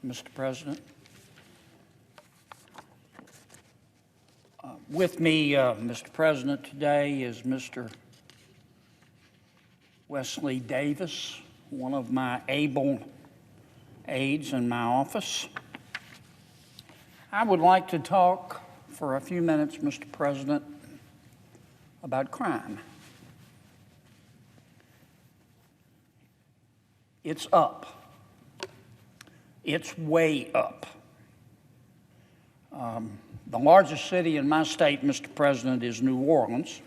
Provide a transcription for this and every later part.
Mr. President. With me, Mr. President, today is Mr. Wesley Davis, one of my able aides in my office. I would like to talk for a few minutes, Mr. President, about crime. It's up. It's way up. The largest city in my state, Mr. President, is New Orleans.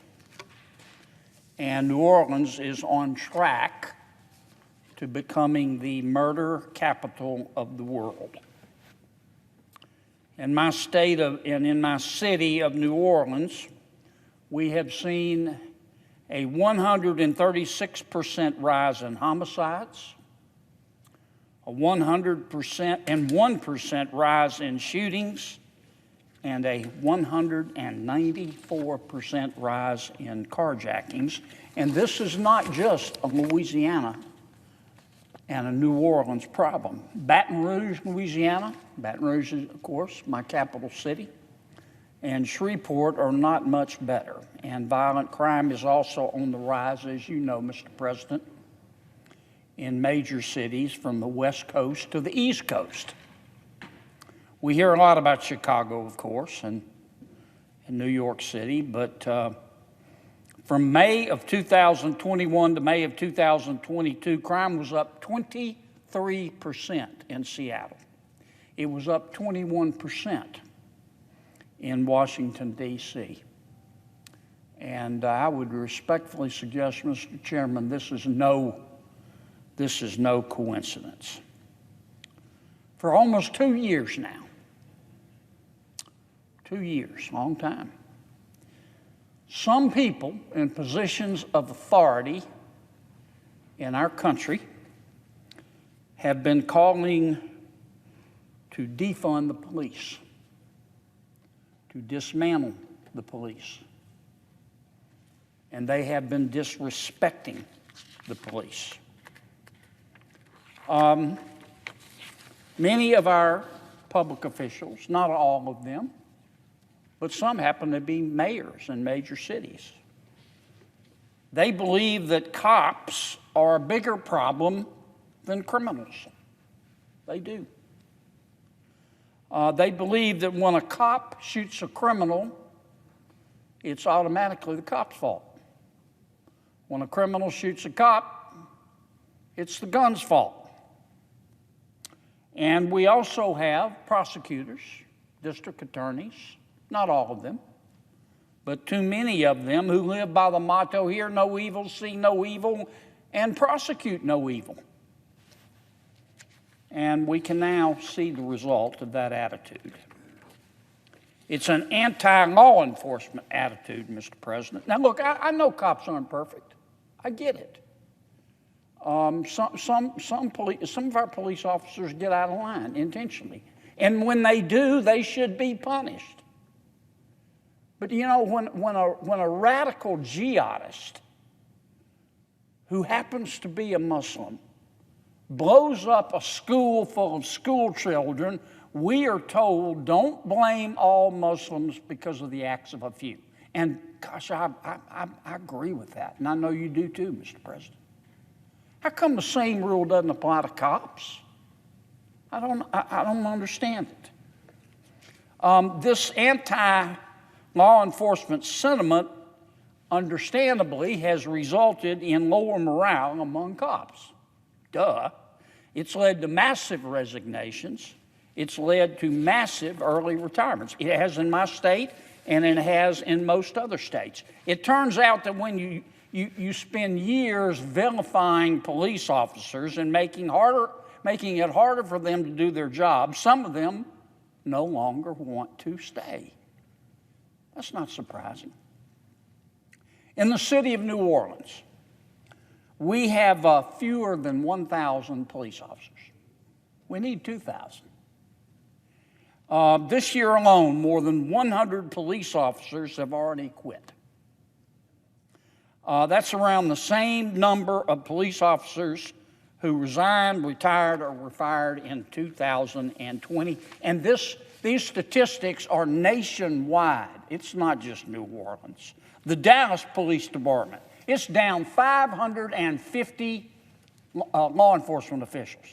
And New Orleans is on track to becoming the murder capital of the world. In my state and in my city of New Orleans, we have seen a 136% rise in homicides, a 101% rise in shootings, and a 194% rise in carjackings. And this is not just a Louisiana and a New Orleans problem. Baton Rouge, Louisiana, Baton Rouge is, of course, my capital city, and Shreveport are not much better. And violent crime is also on the rise, as you know, Mr. President, in major cities from the West Coast to the East Coast. We hear a lot about Chicago, of course, and New York City, but from May of 2021 to May of 2022, crime was up 23% in Seattle. It was up 21% in Washington, D.C. And I would respectfully suggest, Mr. Chairman, this is no coincidence. For almost 2 years now, 2 years, long time, some people in positions of authority in our country have been calling to defund the police, to dismantle the police. And they have been disrespecting the police. Many of our public officials, not all of them, but some happen to be mayors in major cities. They believe that cops are a bigger problem than criminals. They do. They believe that when a cop shoots a criminal, it's automatically the cop's fault. When a criminal shoots a cop, it's the gun's fault. And we also have prosecutors, district attorneys, not all of them, but too many of them who live by the motto, hear no evil, see no evil, and prosecute no evil. And we can now see the result of that attitude. It's an anti-law enforcement attitude, Mr. President. Now, look, I know cops aren't perfect. I get it. Some of our police officers get out of line intentionally. And when they do, they should be punished. But you know, when a radical jihadist who happens to be a Muslim blows up a school full of school children, we are told, don't blame all Muslims because of the acts of a few. And gosh, I agree with that, and I know you do too, Mr. President. How come the same rule doesn't apply to cops? I don't understand it. This anti-law enforcement sentiment, understandably, has resulted in lower morale among cops. Duh. It's led to massive resignations. It's led to massive early retirements. It has in my state, and it has in most other states. It turns out that when you spend years vilifying police officers and making it harder for them to do their job, some of them no longer want to stay. That's not surprising. In the city of New Orleans, we have fewer than 1,000 police officers. We need 2,000. This year alone, more than 100 police officers have already quit. That's around the same number of police officers who resigned, retired, or were fired in 2020. And these statistics are nationwide. It's not just New Orleans. The Dallas Police Department, it's down 550 law enforcement officials.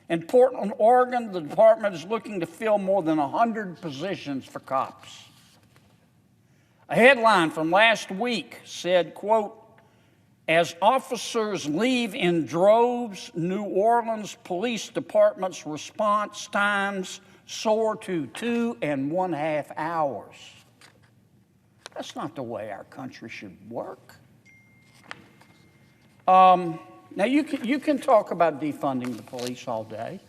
In Portland, Oregon, the department is looking to fill more than 100 positions for cops. A headline from last week said, quote, "As officers leave in droves, New Orleans Police Department's response times soar to 2.5 hours." That's not the way our country should work. Now, you can talk about defunding the police all day,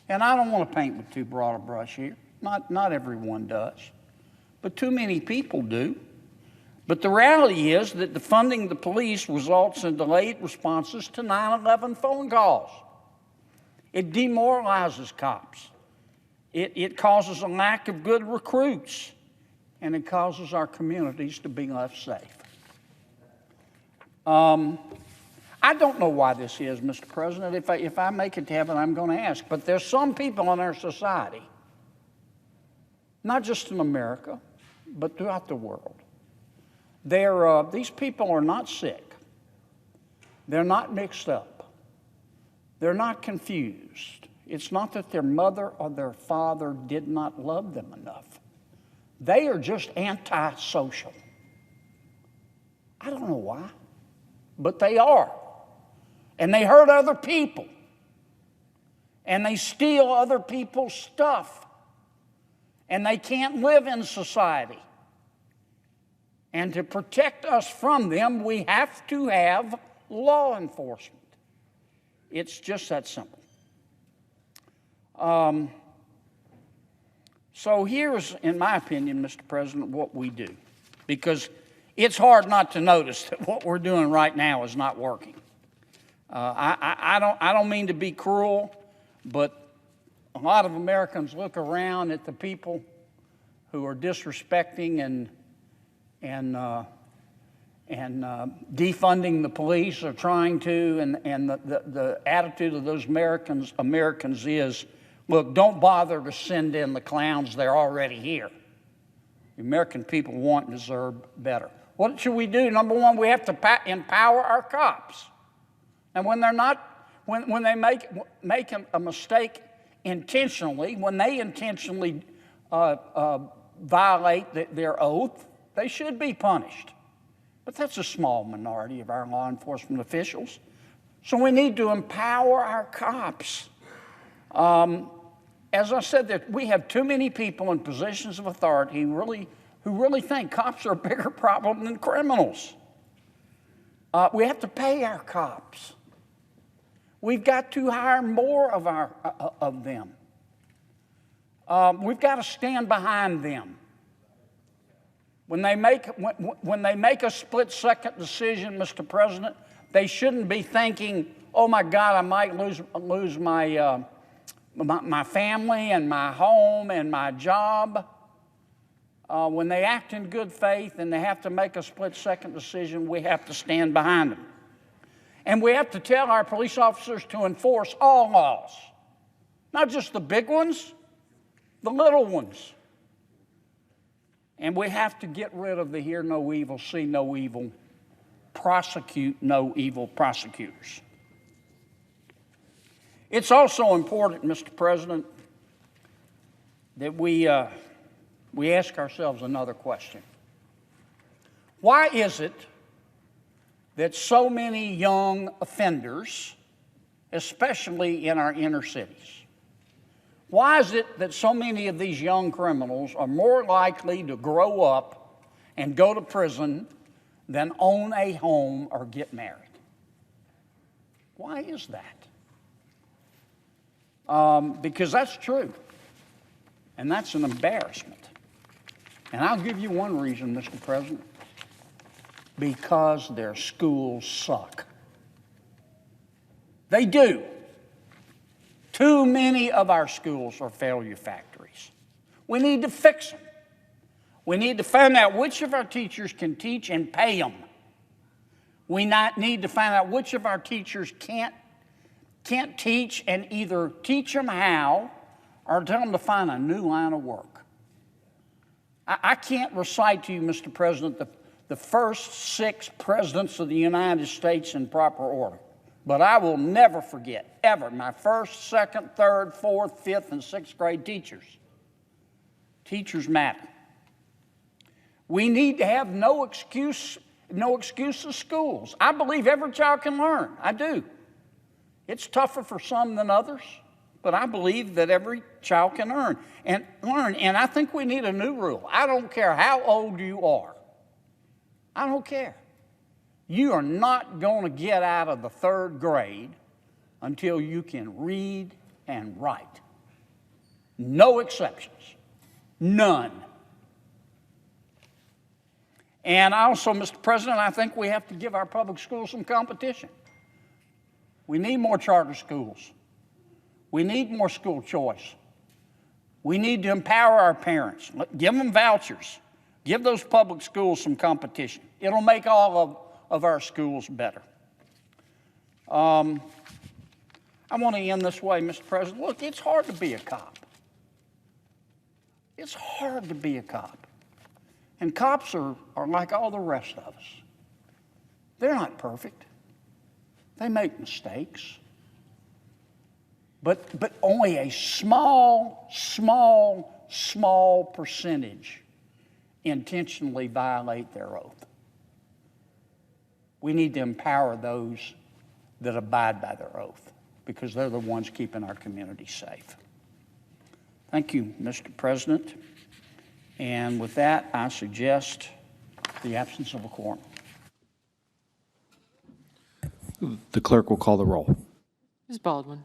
and I don't want to paint with too broad a brush here. Not everyone does, but too many people do. But the reality is that defunding the police results in delayed responses to 9/11 phone calls. It demoralizes cops. It causes a lack of good recruits, and it causes our communities to be less safe. I don't know why this is, Mr. President. If I make it to heaven, I'm going to ask. But there's some people in our society, not just in America, but throughout the world. These people are not sick. They're not mixed up. They're not confused. It's not that their mother or their father did not love them enough. They are just antisocial. I don't know why, but they are. And they hurt other people. And they steal other people's stuff. And they can't live in society. And to protect us from them, we have to have law enforcement. It's just that simple. So here's, in my opinion, Mr. President, what we do. Because it's hard not to notice that what we're doing right now is not working. I don't mean to be cruel, but a lot of Americans look around at the people who are disrespecting and defunding the police, or trying to, and the attitude of those Americans is, look, don't bother to send in the clowns, they're already here. The American people want and deserve better. What should we do? Number one, we have to empower our cops. And when they're not, when they make a mistake intentionally, when they intentionally violate their oath, they should be punished. But that's a small minority of our law enforcement officials. So we need to empower our cops. As I said, that we have too many people in positions of authority who really think cops are a bigger problem than criminals. We have to pay our cops. We've got to hire more of them. We've got to stand behind them. When they make a split-second decision, Mr. President, they shouldn't be thinking, "Oh my God, I might lose my family and my home and my job." When they act in good faith and they have to make a split-second decision, we have to stand behind them. And we have to tell our police officers to enforce all laws, not just the big ones, the little ones. And we have to get rid of the hear no evil, see no evil, prosecute no evil prosecutors. It's also important, Mr. President, that we ask ourselves another question. Why is it that so many young offenders, especially in our inner cities, why is it that so many of these young criminals are more likely to grow up and go to prison than own a home or get married? Why is that? Because that's true, and that's an embarrassment. And I'll give you one reason, Mr. President. Because their schools suck. They do. Too many of our schools are failure factories. We need to fix them. We need to find out which of our teachers can teach and pay them. We need to find out which of our teachers can't can't teach, and either teach them how or tell them to find a new line of work. I can't recite to you, Mr. President, the first 6 presidents of the United States in proper order. But I will never forget, ever, my first, second, third, fourth, fifth, and sixth grade teachers. Teachers matter. We need to have no excuses schools. I believe every child can learn. I do. It's tougher for some than others, but I believe that every child can learn. And I think we need a new rule. I don't care how old you are. I don't care. You are not going to get out of the 3rd grade until you can read and write. No exceptions. None. And also, Mr. President, I think we have to give our public schools some competition. We need more charter schools. We need more school choice. We need to empower our parents. Give them vouchers. Give those public schools some competition. It'll make all of our schools better. I want to end this way, Mr. President. Look, it's hard to be a cop. It's hard to be a cop. And cops are like all the rest of us. They're not perfect. They make mistakes. But only a small percentage intentionally violate their oath. We need to empower those that abide by their oath because they're the ones keeping our community safe. Thank you, Mr. President. And with that, I suggest the absence of a quorum. The clerk will call the roll. Ms. Baldwin.